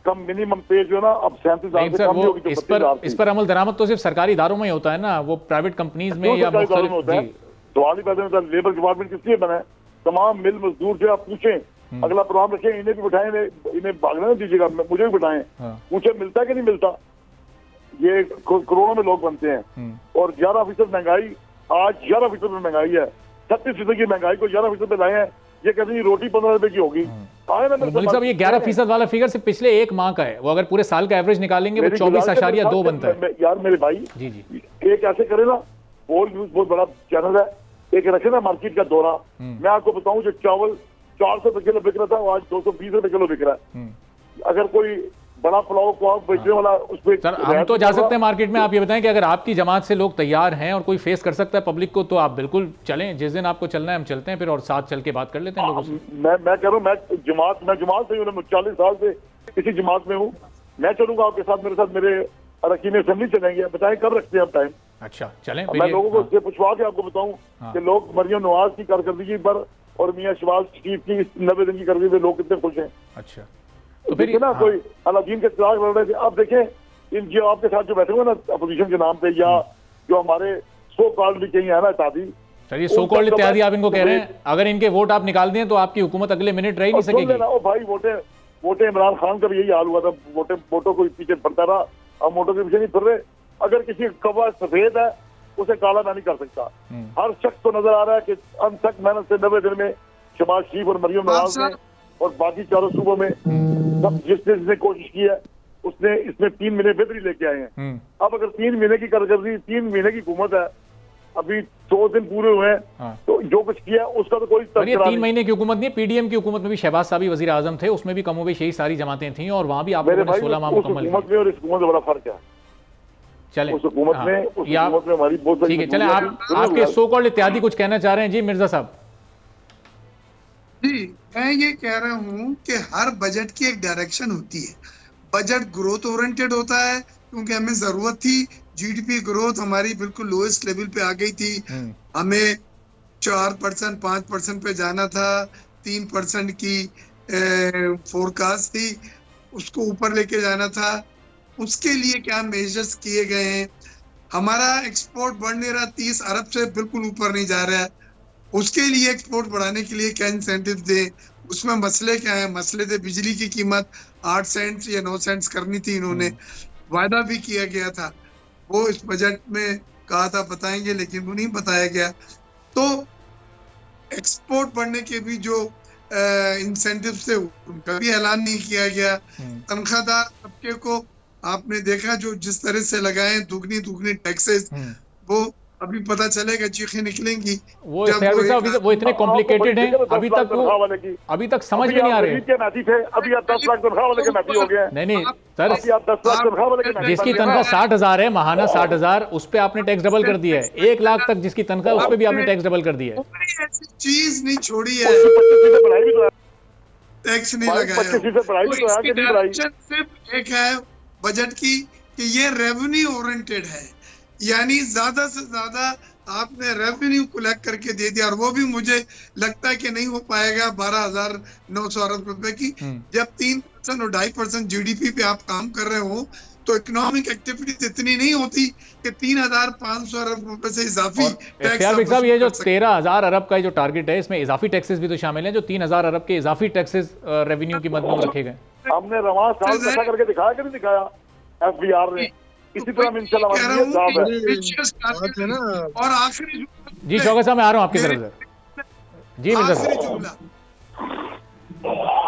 कम मिनिमम पे जो है ना अब 37,000 से कम नहीं होगी। इस पर अमल दरामद तो सिर्फ सरकारी इदारों में ही होता है ना, वो प्राइवेट कंपनीज में या मुख्तलिफ होता है। सवाल ही पैदा होता है लेबर डिपार्टमेंट किस लिए बना है? तमाम मिल मजदूर जो आप पूछें, अगला प्रोग्राम रखें, इन्हें भी बिठाएं, इन्हें भागना नहीं दीजिएगा, मुझे भी बिठाएं। पूछे मिलता कि नहीं मिलता? ये करोड़ों में लोग बनते हैं। और 11% महंगाई, आज 11% में महंगाई है। 36% की महंगाई को 11% पे लाए हैं। ये कहते हैं रोटी 15 रुपए की होगी। मलिक साहब, ये 11% वाला फिगर सिर्फ पिछले एक माह का है, वो अगर पूरे साल का एवरेज निकालेंगे वो 24.2 बनता है। यार मेरे भाई, जी एक ऐसे करे ना, बोल न्यूज बहुत बड़ा चैनल है, एक रखे ना मार्केट का दौरा। मैं आपको बताऊं जो चावल 400 रुपए किलो बिक रहा था, वो आज 220 रुपए किलो बिक रहा है। अगर कोई बड़ा पुलाव को बेचने वाला उस पर सर, हम तो जा सकते हैं मार्केट में। आप ये बताएं कि अगर आपकी जमात से लोग तैयार हैं और कोई फेस कर सकता है पब्लिक को, तो आप बिल्कुल चलें। जिस दिन आपको चलना है हम चलते हैं फिर, और साथ चल के बात कर लेते हैं लोगों से। मैं कह रहा हूँ, मैं जमात से हूँ, 40 साल से इसी जमात में हूँ। मैं चलूंगा आपके साथ, मेरे अरकान असेंबली चलेंगे। बताएं कब रखते हैं आप टाइम? अच्छा चलें। मैं लोगों को उससे पूछवा के आपको बताऊं कि लोग मरियम नवाज की कारकर्दगी पर और मियां शहबाज शरीफ की 90 दिन की कारकर्दगी पे लोग कितने खुश हैं। अच्छा तो फिर ना कोई अलादीन के चिराग लड़ रहे थे। अब देखें इन जो आपके साथ जो बैठे हुए ना अपोजिशन के नाम पे, या जो हमारे सो कॉल्ड भी कहीं है ना इत्तेहादी, चलिए सो कॉल्ड इत्तेहादी आप इनको कह रहे हैं, अगर इनके वोट आप निकाल दें तो आपकी हुकूमत अगले मिनट रह नहीं सकेगी। भाई वोटें इमरान खान का भी यही हाल हुआ था, वोटों को पीछे पड़ता रहा, हम वोटों के पीछे नहीं फिर रहे। अगर किसी कौवा सफेद है उसे काला मैं नहीं कर सकता। हर शख्स को नजर आ रहा है कि अनथक मेहनत से 90 दिन में शहबाज शरीफ और मरियम नवाज ने और बाकी चारों सूबों में सब जिसने कोशिश की है उसने इसमें 3 महीने बेहतरी लेके आए हैं। अब अगर 3 महीने की कारकर्दगी, 3 महीने की हुकूमत है, अभी 100 दिन पूरे हुए हैं, तो जो कुछ किया उसका तो कोई 3 महीने की हुकूमत नहीं, पीडीएम की हुकूमत में भी शहबाज साहब वजीर आजम थे, उसमें भी कमोबेश यही सारी जमातें थी और वहां भी आप 16 माह मुकम्मल हुकूमत में और इस हुकूमत में बड़ा फर्क है। चलें, उस हुकूमत में हमारी बहुत ठीक है। चलें, आपके सो कॉल्ड इत्तेहादी कुछ कहना चाह रहे हैं। जी मिर्जा साहब। जी मैं ये कह रहा हूँ कि हर बजट की एक डायरेक्शन होती है। बजट ग्रोथ ओरिएंटेड होता है क्योंकि हमें जरूरत थी, जीडीपी ग्रोथ हमारी बिल्कुल लोएस्ट लेवल पे आ गई थी। हमें 4% 5% पे जाना था, 3% की फोरकास्ट थी, उसको ऊपर लेके जाना था। उसके लिए क्या मेजर्स किए गए हैं? हमारा एक्सपोर्ट बढ़ नहीं रहा, 30 अरब से बिल्कुल ऊपर नहीं जा रहा है। उसके लिए एक्सपोर्ट बढ़ाने के लिए क्या इंसेंटिव दे? उसमें मसले क्या है? मसले थे बिजली की कीमत 8 सेंट्स या 9 सेंट्स करनी थी, इन्होंने वायदा भी किया गया था, वो इस बजट में कहा था बताएंगे, लेकिन वो नहीं बताया गया। तो एक्सपोर्ट बढ़ने के भी जो इंसेंटिव थे उनका भी ऐलान नहीं किया गया। तनख्वाहदार तबके को आपने देखा जो जिस तरह से लगाए दुगनी टैक्सेस, वो अभी पता चलेगा, चीखें निकलेंगी। वो इतने कॉम्प्लिकेटेड हैं, अभी तक समझ में नहीं आ रहे। अभी आप 10 लाख तनख्वाह वाले के मैथी हो गए। नहीं सर, जिसकी तनख्वाह 60,000 है, महाना 60,000, उस पे आपने टैक्स डबल कर दिया है। 1 लाख तक जिसकी तनख्वाह उस पे भी आपने टैक्स डबल कर दिया है। ऐसी चीज नहीं छोड़ी है। टैक्स नहीं लगाया। 25% बढ़ाई तो तो है कि इसकी नहीं बढ़ाई? डायरेक्शन सिर्फ एक है बजट की कि ये रेवेन्यू ओरिएंटेड है, यानी ज्यादा से ज्यादा आपने रेवेन्यू कलेक्ट करके दे दिया, और वो भी मुझे लगता है कि नहीं हो पाएगा 12,900 अरब रुपए की। जब 3% और 2.5% जीडीपी पे आप काम कर रहे हो तो इकोनॉमिक एक्टिविटीज इतनी नहीं होती कि 3,500 अरब रुपए से इजाफी टैक्स। साहब ये जो 13,000 अरब का जो टारगेट है इसमें इजाफी टैक्सेस भी तो शामिल हैं, जो 3,000 अरब के इजाफी टैक्सेस रेवेन्यू की मद में रखे गए। हमने रवां साल ऐसा करके दिखाया कि नहीं दिखाया एफबीआर ने? इसी तरह इंशाल्लाह है ना। और आखिरी जी शौकत साहब मैं आ रहा हूँ आपकी तरफ से। जी मिर्जा साहब,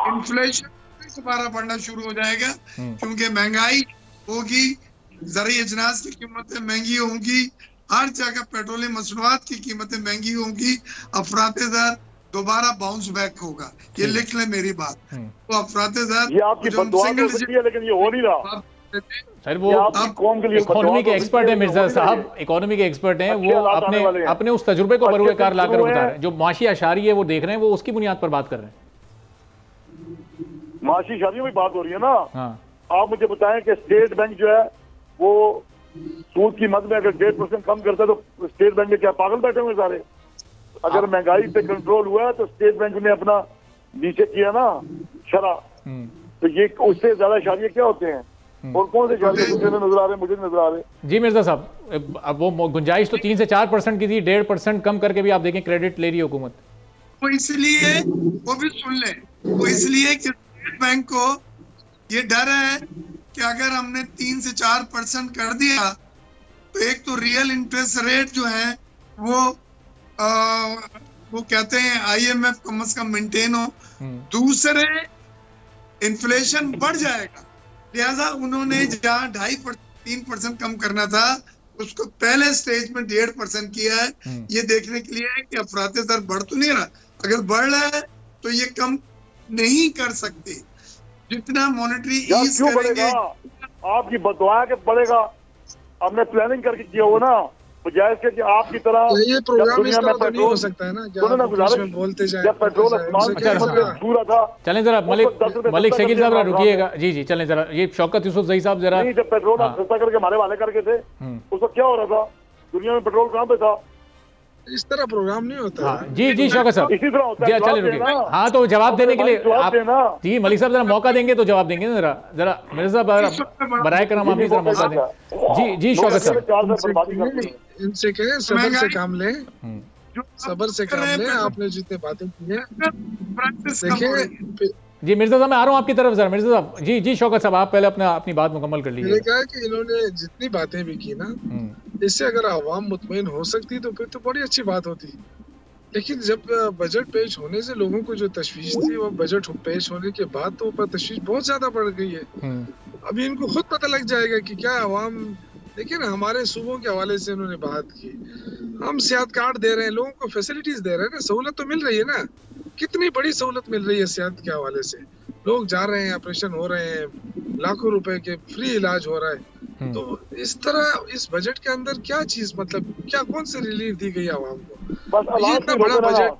इन्फ्लेशन दोबारा बढ़ना शुरू हो जाएगा क्योंकि महंगाई होगी, ज़रूरी अजनास की कीमतें महंगी होंगी, हर जगह पेट्रोलियम मसनूआत की कीमतें महंगी होंगी, अफरात-ए-ज़र दोबारा बाउंस बैक होगा। ये लिख ले मेरी बात। तो अफरात-ए-ज़र ये आपकी बददुआ हो सकती है लेकिन ये हो नहीं रहा। सर वो कौम के लिए इकोनॉमी के एक्सपर्ट है मिर्जा साहब, इकोनॉमी के एक्सपर्ट हैं, वो अपने उस तजुर्बे को बरूए कार लाकर बता रहे हैं। जो माशी अशारी है वो देख रहे हैं, वो उसकी बुनियाद पर बात कर रहे हैं। माशी शादियों में बात हो रही है ना। हाँ। आप मुझे बताएं कि स्टेट बैंक जो है वो सूद की मद में अगर 1.5% कम करता है तो स्टेट बैंक में क्या पागल बैठे हुए सारे? अगर महंगाई पे कंट्रोल हुआ है तो स्टेट बैंक ने अपना नीचे किया ना शरह, तो ये उससे ज्यादा शादियां क्या होते हैं? और कौन से शादियां नजर आ रहे हैं? मुझे नजर आ रहे हैं। जी मिर्जा साहब, अब वो गुंजाइश तो 3 से 4% की थी, 1.5% कम करके भी आप देखें क्रेडिट ले रही है हुकूमत। वो इसलिए, वो भी सुन ले, वो इसलिए कि स्टेट बैंक को ये डर है कि अगर हमने 3 से 4% कर दिया तो एक तो रियल इंटरेस्ट रेट जो है वो कहते हैं IMF कम से कम मेंटेन हो, दूसरे इन्फ्लेशन बढ़ जाएगा। लिहाजा उन्होंने जहाँ 2.5-3% कम करना था उसको पहले स्टेज में 1.5% किया है, ये देखने के लिए कि अफरात-ए-ज़र बढ़ तो नहीं रहा। अगर बढ़ रहा है तो ये कम नहीं कर सकते। जितना मॉनेटरी ईज करेंगे, आपकी बददुआ के बढ़ेगा। हमने प्लानिंग करके किया हो ना, बजाय इसके कि आपकी तरह ये प्रोग्राम इस तरह तो नहीं हो सकता है ना, क्या बोलते जाए पेट्रोल पूरा था। चलें जरा मलिक शकील साहब रुकिएगा। जी जी चलें जरा, ये शौकत यूसुफ ज़ई साहब जरा। जब पेट्रोल सस्ता करके हमारे वाले करके थे उस वक्त क्या हो रहा था? दुनिया में पेट्रोल कहाँ पे था? इस तरह प्रोग्राम नहीं होता। हाँ, जी शौकत साहब इसी तरह होता है। चले रुकिए। हाँ तो जवाब देने के लिए आप जी मलिक साहब जरा मौका देंगे तो जवाब देंगे ना। जरा मिर्जा साहब बराए करम आप भी जरा मौका दें। जी शौकत साहब इनसे कहें सबर से काम लें, सबर से काम लें। आपने जितने बातें की हैं देखिए। जी मिर्जा साहब मैं आ रहा हूँ आपकी तरफ जरा। मिर्जा साहब जी शौकत साहब आप पहले अपनी बात मुकम्मल कर लीजिए। मैंने कहा कि इन्होंने जितनी बातें भी की ना, इससे अगर आवाम मुतमईन हो सकती तो फिर तो बड़ी अच्छी बात होती। लेकिन जब बजट पेश होने से लोगों को जो तशवीश थी वो बजट पेश होने के बाद तो ऊपर तशवीश बहुत ज्यादा बढ़ गई है। अभी इनको खुद पता लग जाएगा कि क्या आवाम। देखिए ना, हमारे सूबों के हवाले से उन्होंने बात की, हम सेहत कार्ड दे रहे हैं, लोगों को फैसिलिटीज दे रहे हैं ना, सहूलत तो मिल रही है ना। कितनी बड़ी सहूलत मिल रही है सेहत के हवाले से। लोग जा रहे हैं, ऑपरेशन हो रहे हैं, लाखों रुपए के फ्री इलाज हो रहा है। तो इस तरह इस बजट के अंदर क्या चीज, मतलब क्या कौन सी रिलीफ दी गई आवाम को? बस ये इतना बड़ा बजट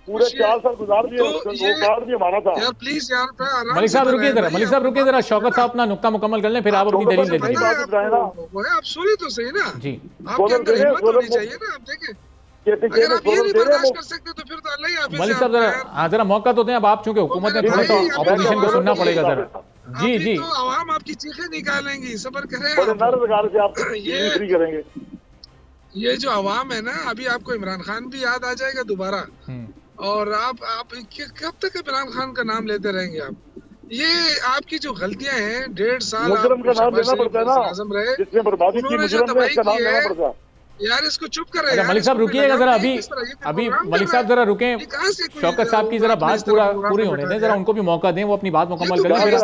पूरे 4 साल गुजार दिए, वो कार्ड भी हमारा था। यार प्लीज यार मलिक साहब रुकिए जरा, मलिक साहब रुकिए जरा। शौकत साहब अपना नुक्ता मुकम्मल कर लें, फिर आप अपनी दलील दे दीजिए। आप सुनिए तो सही ना जी। आपके अंदर हिम्मत होनी चाहिए ना। आप देखें, अगर आप ये नहीं बर्दाश्त कर सकते तो फिर तो अल्लाह ही हाफिज़। मलिक साहब जरा मौका तो दें। अब आप चूंकि हुकूमत ने थोड़ा सा ऑपोजिशन को सुनना पड़ेगा जरा। जी तो आवाम आपकी चीखें निकालेंगी, सबर करें। ये जो आवाम है ना, अभी आपको इमरान खान भी याद आ जाएगा दोबारा। और आप कब तक इमरान खान का नाम लेते रहेंगे आप? ये आपकी जो गलतियां हैं, 1.5 साल आज़म रहे, उन्होंने जो तबाही की है यार, इसको चुप करें यार। मलिक साहब रुकिएगा जरा, अभी मलिक साहब जरा रुकें। शौकत साहब की जरा बात पूरी होने दें, जरा उनको भी मौका दें, वो अपनी बात मुकम्मल करें। फिर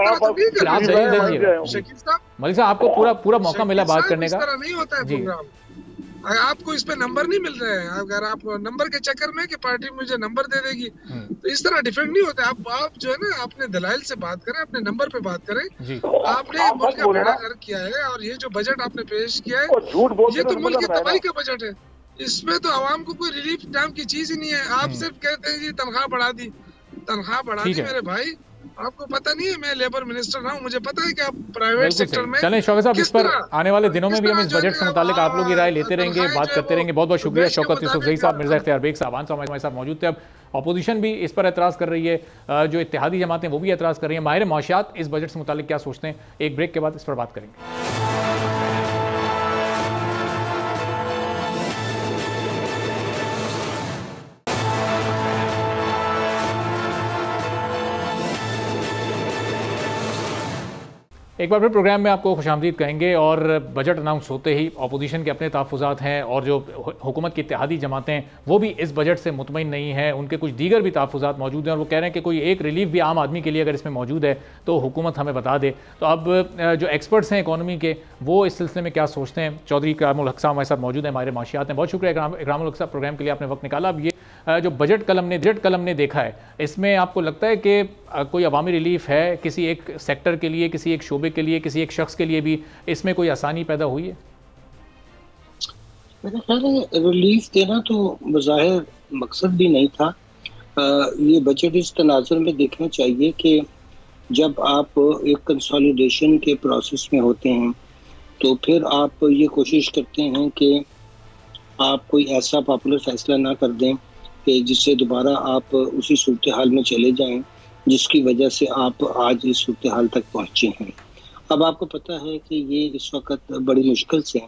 आप दलील दीजिए। मलिक साहब आपको पूरा मौका मिला बात करने का। नहीं होता है प्रोग्राम, आपको इस पे नंबर नहीं मिल रहे हैं। अगर आप नंबर के चक्कर में कि पार्टी मुझे नंबर दे देगी, तो इस तरह डिफेंड नहीं होता। आप जो है ना, अपने दलाइल से बात करें, अपने नंबर पे बात करें। आपने मुल्क का बेड़ा गर्क किया है, और ये जो बजट आपने पेश किया है, ये तो मुल्क की तबाही का बजट है। इसमें तो आवाम को कोई रिलीफ नाम की चीज ही नहीं है। आप सिर्फ कहते हैं जी तनख्वाह बढ़ा दी, तनख्वाह बढ़ा दी मेरे भाई। आपको पता नहीं है, मैं लेबर मिनिस्टर रहा हूँ, मुझे पता है कि आप प्राइवेट सेक्टर में चलें शौकत साहब, इस पर आने वाले दिनों में भी हम इस बजट से मुताल्लिक आप लोग की राय लेते रहेंगे, बात करते रहेंगे। बहुत बहुत शुक्रिया शौकत यूसुफजई साहब, मिर्जा इख्तियार बेग साहब हमारे साथ मौजूद थे। अब अपोजिशन भी इस पर एतराज़ कर रही है, जो इत्तेहादी जमातें वो भी एतराज़ कर रही हैं। माहिर मौशियात इस बजट से मुताल्लिक क्या सोचते हैं, एक ब्रेक के बाद इस पर बात करेंगे। एक बार फिर प्रोग्राम में आपको खुशामदीद कहेंगे। और बजट अनाउंस होते ही अपोजिशन के अपने तहफ़्फ़ुज़ात हैं और जो हुकूमत की इत्तेहादी जमातें हैं वो भी इस बजट से मुतमईन नहीं है। उनके कुछ दीगर भी तहफ़्फ़ुज़ात मौजूद हैं और वो कह रहे हैं कि कोई एक रिलीफ भी आम आदमी के लिए अगर इसमें मौजूद है तो हुकूमत हमें बता दे। तो अब जो एक्सपर्ट्स हैं इकॉनमी के वो इस सिलसिले में क्या सोचते हैं, चौधरी इकरामुल हक साहब हमारे साथ मौजूद हैं, हमारे माशियात हैं। बहुत शुक्रिया इकरामुल हक साहब, प्रोग्राम के लिए आपने वक्त निकाला। अब ये जो बजट कलम ने देखा है, इसमें आपको लगता है कि कोई अवामी रिलीफ है किसी एक सेक्टर के लिए, किसी एक शोबे के लिए, किसी एक शख्स के लिए भी इसमें कोई आसानी पैदा हुई है? मेरे ख्याल है रिलीफ देना तो बज़ाहिर मकसद भी नहीं था। ये बजट इस तनाजुर में देखना चाहिए कि जब आप एक कंसोलिडेशन के प्रोसेस में होते हैं तो फिर आप ये कोशिश करते हैं कि आप कोई ऐसा पॉपुलर फैसला ना कर दें कि जिससे दोबारा आप उसी सूरत हाल में चले जाएं जिसकी वजह से आप आज इस सूरत हाल तक पहुँचे हैं। अब आपको पता है कि ये इस वक्त बड़ी मुश्किल से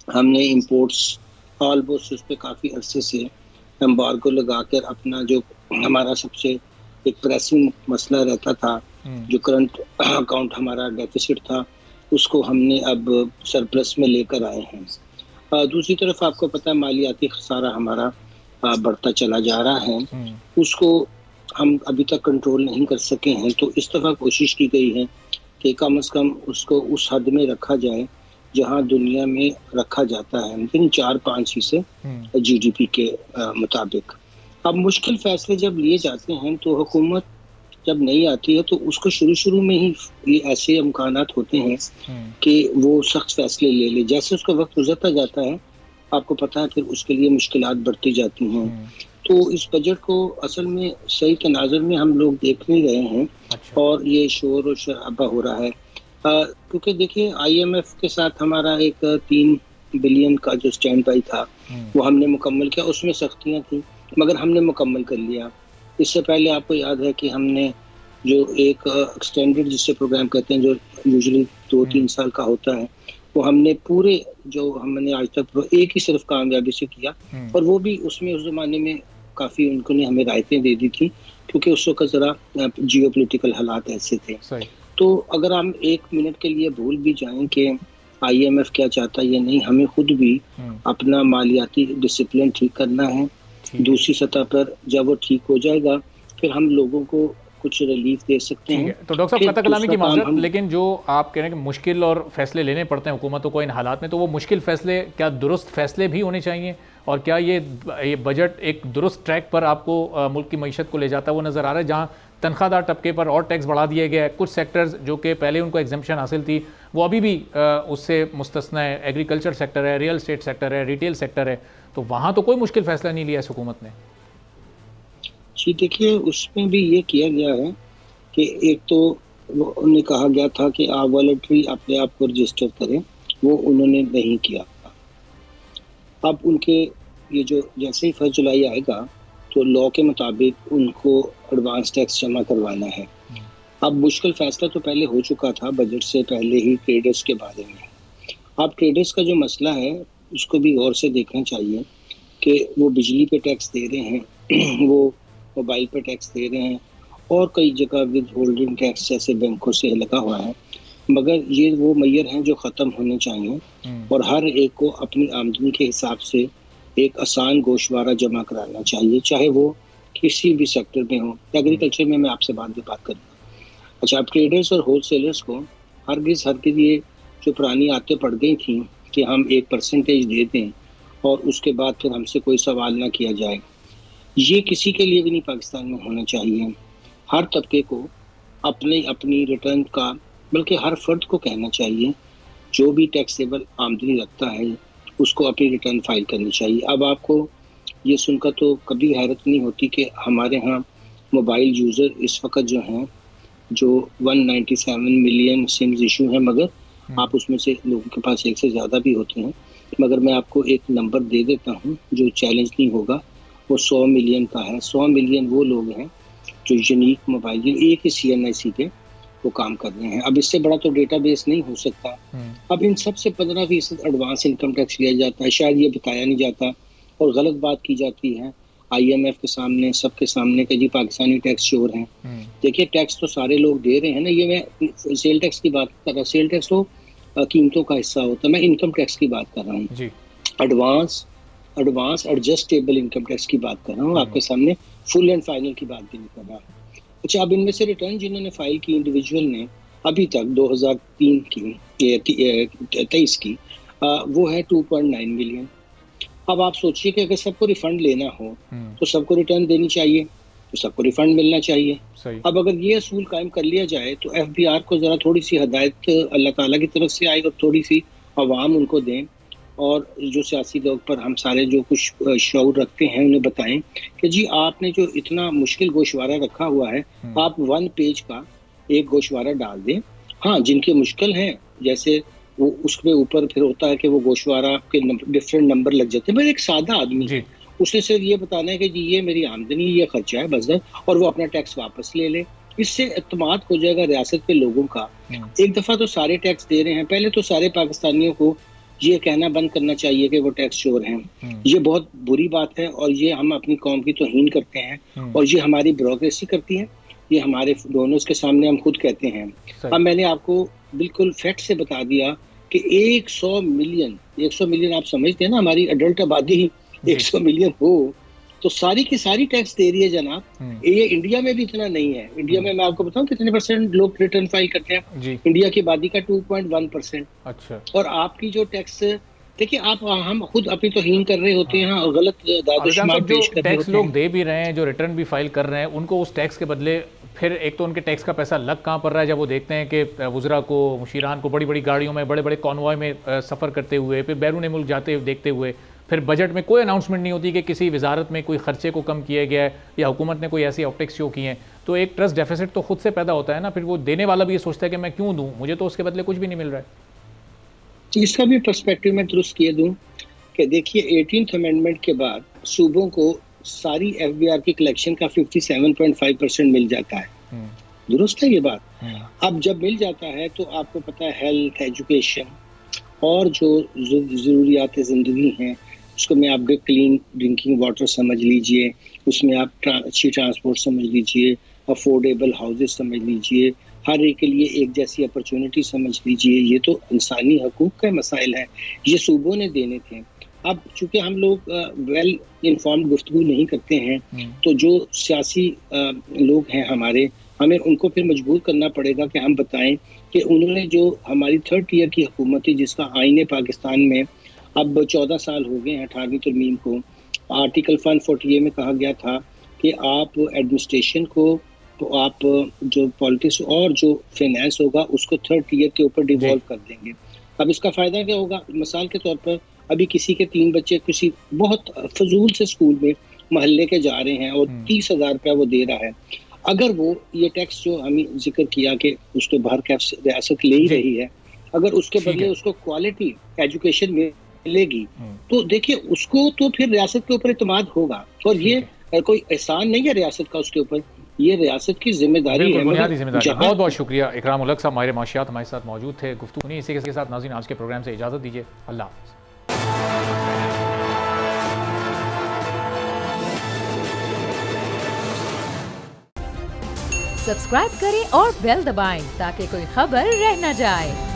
हमने इंपोर्ट्स ऑलमोस्ट उस पर काफ़ी अरसे से एम्बार्गो लगा कर अपना जो हमारा सबसे एक प्रेसिंग मसला रहता था, जो करंट अकाउंट हमारा डेफिसिट था, उसको हमने अब सरप्लस में लेकर आए हैं। दूसरी तरफ आपको पता है मालियाती खसारा हमारा बढ़ता चला जा रहा है, उसको हम अभी तक कंट्रोल नहीं कर सके हैं। तो इस दफ़ा कोशिश की गई है कि कम से कम उसको उस हद में रखा जाए जहां दुनिया में रखा जाता है, लेकिन 4-5% GDP के मुताबिक। अब मुश्किल फैसले जब लिए जाते हैं तो हुकूमत जब नहीं आती है तो उसको शुरू में ही ये ऐसे इम्कानात होते हैं कि वो सख्त फैसले ले ले। जैसे उसका वक्त गुजरता जाता है आपको पता है फिर उसके लिए मुश्किलात बढ़ती जाती हैं। तो इस बजट को असल में सही तनाजुर में हम लोग देख नहीं रहे हैं। अच्छा। और ये शोर और शराबा हो रहा है क्योंकि देखिए IMF के साथ हमारा एक 3 बिलियन का जो स्टैंड बाई था वो हमने मुकम्मल किया, उसमें सख्तियां थी मगर हमने मुकम्मल कर लिया। इससे पहले आपको याद है कि हमने जो एक एक्सटेंडेड जिससे प्रोग्राम कहते हैं जो यूजुअली 2-3 साल का होता है वो हमने पूरे जो हमने आज तक एक ही सिर्फ कामयाबी से किया और वो भी उसमें उस जमाने में काफ़ी उनको हमें रायतें दे दी थी क्योंकि उस वक्त ज़रा जियोपॉलिटिकल हालात ऐसे थे। तो अगर हम 1 मिनट के लिए भूल भी जाएं कि IMF क्या चाहता है या नहीं, हमें खुद भी अपना मालियाती डिसिप्लिन ठीक करना है। दूसरी सतह पर जब वो ठीक हो जाएगा फिर हम लोगों को कुछ रिलीफ दे सकते हैं। तो डॉक्टर साहब कतल कलामी की माजरत, लेकिन जो आप कह रहे हैं कि मुश्किल और फैसले लेने पड़ते हैं हुकूमतों को इन हालात में, तो वो मुश्किल फैसले क्या दुरुस्त फैसले भी होने चाहिए? और क्या ये बजट एक दुरुस्त ट्रैक पर आपको मुल्क की मईशत को ले जाता है वो नज़र आ रहा है, जहाँ तनख्वाहदार तबके पर और टैक्स बढ़ा दिए गए, कुछ सेक्टर्स जो कि पहले उनको एग्जम्पशन हासिल थी वो अभी भी उससे मुस्तस्ना है, एग्रीकल्चर सेक्टर है, रियल एस्टेट सेक्टर है, रिटेल सेक्टर है, तो वहाँ तो कोई मुश्किल फैसला नहीं लिया इस हुकूमत ने। जी देखिए उसमें भी ये किया गया है कि एक तो उन्हें कहा गया था कि आप वॉलंटरी अपने आप को रजिस्टर करें, वो उन्होंने नहीं किया। अब उनके ये जो जैसे ही 1 जुलाई आएगा तो लॉ के मुताबिक उनको एडवांस टैक्स जमा करवाना है। अब मुश्किल फैसला तो पहले हो चुका था बजट से पहले ही ट्रेडर्स के बारे में। अब ट्रेडर्स का जो मसला है उसको भी गौर से देखना चाहिए कि वो बिजली पे टैक्स दे रहे हैं, वो मोबाइल पे टैक्स दे रहे हैं और कई जगह विद होल्डिंग टैक्स जैसे बैंकों से लगा हुआ है, मगर ये वो मैयर हैं जो ख़त्म होने चाहिए और हर एक को अपनी आमदनी के हिसाब से एक आसान गोशवारा जमा कराना चाहिए, चाहे वो किसी भी सेक्टर में हो। एग्रीकल्चर में मैं आपसे बाद में बात करूँगा। अच्छा, अब ट्रेडर्स और होलसेलर्स को हरगिज़ ये जो पुरानी आदतें पड़ गई थी कि हम 1% दे दें और उसके बाद फिर हमसे कोई सवाल ना किया जाए, ये किसी के लिए भी नहीं पाकिस्तान में होना चाहिए। हर तबके को अपनी रिटर्न का, बल्कि हर फर्द को कहना चाहिए जो भी टैक्सेबल आमदनी रखता है उसको अपनी रिटर्न फाइल करनी चाहिए। अब आपको ये सुनकर तो कभी हैरत नहीं होती कि हमारे यहाँ मोबाइल यूज़र इस वक्त जो हैं जो 197 मिलियन सिम्स इशू है, मगर आप उसमें से लोगों के पास एक से ज़्यादा भी होते हैं। मगर मैं आपको एक नंबर दे देता हूँ जो चैलेंज नहीं होगा, वो 100 मिलियन का है। 100 मिलियन वो लोग हैं जो यूनिक मोबाइल एक ही CNIC पे वो काम कर रहे हैं। अब इससे बड़ा तो डेटाबेस नहीं हो सकता। अब इन सब से 15% एडवांस इनकम टैक्स लिया जाता है, शायद ये बताया नहीं जाता और गलत बात की जाती है IMF के सामने, सबके सामने कि जी पाकिस्तानी टैक्स चोर हैं। देखिए टैक्स तो सारे लोग दे रहे हैं ना, ये मैं सेल टैक्स की बात कर रहा हूँ। सेल टैक्स तो कीमतों का हिस्सा होता है, मैं इनकम टैक्स की बात कर रहा हूँ। एडवांस एडजस्टेबल इनकम टैक्स की बात कर रहा हूँ आपके सामने, फुल एंड फाइनल की बात भी नहीं कर रहा। अच्छा, अब इनमें से रिटर्न जिन्होंने फाइल की इंडिविजुअल ने अभी तक 2003 की 23 की वो है 2.9 मिलियन। अब आप सोचिए कि अगर सबको रिफंड लेना हो तो सबको रिटर्न देनी चाहिए, तो सबको रिफंड मिलना चाहिए। अब अगर ये असूल कायम कर लिया जाए तो FBR को जरा थोड़ी सी हदायत अल्लाह ताला की तरफ से आए और थोड़ी सी अवाम उनको दें, और जो सियासी लोग पर हम सारे जो कुछ शऊर रखते हैं उन्हें बताएं कि जी आपने जो इतना मुश्किल गोशवारा रखा हुआ है, आप 1 पेज का एक गोशवारा डाल दें। हाँ, जिनके मुश्किल हैं जैसे वो उसके ऊपर फिर होता है कि वो गोशवारा के डिफरेंट नंबर लग जाते हैं, पर एक सादा आदमी है उसे सिर्फ ये बताना है कि जी ये मेरी आमदनी, ये खर्चा है बस, और वो अपना टैक्स वापस ले ले। इससे एतमाद हो जाएगा रियासत के लोगों का। एक दफा तो सारे टैक्स दे रहे हैं, पहले तो सारे पाकिस्तानियों को ये कहना बंद करना चाहिए कि वो टैक्स चोर हैं। ये बहुत बुरी बात है और ये हम अपनी कौम की तौहीन करते हैं और ये हमारी ब्यूरोक्रेसी करती है, ये हमारे डोनर्स के सामने हम खुद कहते हैं। अब मैंने आपको बिल्कुल फैक्ट से बता दिया कि 100 मिलियन आप समझते हैं ना, हमारी अडल्ट आबादी 100 मिलियन हो तो सारी की सारी टैक्स दे रही है जनाब। ये इंडिया में भी इतना नहीं है। इंडिया में मैं आपको बताऊं कितने % लोग रिटर्न फाइल करते हैं, इंडिया की आबादी का 2.1%। अच्छा। और आपकी जो टैक्स देखिए, आप हम खुद अपनी तौहीन कर रहे होते हैं और गलत दादोशुमार पेश कर रहे होते हैं। टैक्स लोग दे भी रहे हैं, जो रिटर्न भी फाइल कर रहे हैं, उनको उस टैक्स के बदले फिर एक तो उनके टैक्स का पैसा लग कहाँ पड़ रहा है, जब वो देखते हैं कि वुज़रा को, मुशीरान को बड़ी बड़ी गाड़ियों में, बड़े बड़े कॉन्वॉय में सफ़र करते हुए, फिर बैरून मुल्क जाते हुए देखते हुए, फिर बजट में कोई अनाउंसमेंट नहीं होती कि किसी वजारत में कोई खर्चे को कम किया गया है या हुकूमत ने कोई ऐसी ऑप्टिक्स शो की हैं, तो एक ट्रस्ट डेफिसिट तो खुद से पैदा होता है ना। फिर वो देने वाला भी ये सोचता है कि मैं क्यों दूँ, मुझे तो उसके बदले कुछ भी नहीं मिल रहा है। इसका भी पर्सपेक्टिव मैं दुरुस्त किए दूँ कि देखिए 18th अमेंडमेंट के बाद सूबों को सारी FBR की कलेक्शन का 57.5% मिल जाता है। दुरुस्त है ये बात। अब जब मिल जाता है तो आपको पता है हेल्थ, एजुकेशन और जो ज़रूरियात ज़िंदगी हैं, उसको में आप क्लीन ड्रिंकिंग वाटर समझ लीजिए, उसमें आप अच्छी ट्रांसपोर्ट समझ लीजिए, अफोर्डेबल हाउसेज समझ लीजिए, हर एक के लिए एक जैसी अपॉर्चुनिटी समझ लीजिए। ये तो इंसानी हकूक़ का मसाइल है, ये सूबों ने देने थे। अब चूंकि हम लोग वेल इन्फॉर्म्ड गुफ्तगू नहीं करते हैं, तो जो सियासी लोग हैं हमारे, हमें उनको फिर मजबूर करना पड़ेगा कि हम बताएं कि उन्होंने जो हमारी 3rd ईयर की हुकूमत थी, जिसका आईने पाकिस्तान में अब 14 साल हो गए हैं 18वीं तरमीम को, आर्टिकल 148 में कहा गया था कि आप एडमिनिस्ट्रेशन को, तो आप जो पॉलिटिक्स और जो फाइनेंस होगा उसको 3rd ईयर के ऊपर डिवॉल्व कर देंगे। अब इसका फ़ायदा क्या होगा? मिसाल के तौर पर अभी किसी के 3 बच्चे किसी बहुत फजूल से स्कूल में महल्ले के जा रहे हैं और 30,000 रुपया वो दे रहा है, अगर वो ये टैक्स जो हमें जिक्र किया कि उसको बाहर का रियासत ले ही रही है, अगर उसके बदले उसको क्वालिटी एजुकेशन मिलेगी तो देखिए उसको तो फिर रियासत के ऊपर इत्मीनान होगा। और ये कोई एहसान नहीं है रियासत का उसके ऊपर, ये रियासत की जिम्मेदारी है, बुनियादी जिम्मेदारी। बहुत बहुत शुक्रिया इकराम उल हक साहब, माहिर माशियात हमारे साथ मौजूद थे। गुफ्तगू नहीं, इसी के साथ नाज़रीन आज के प्रोग्राम से इजाज़त दीजिए। अल्लाह हाफ़िज़। सब्सक्राइब करें और बेल दबाएं ताकि कोई खबर रह न जाए।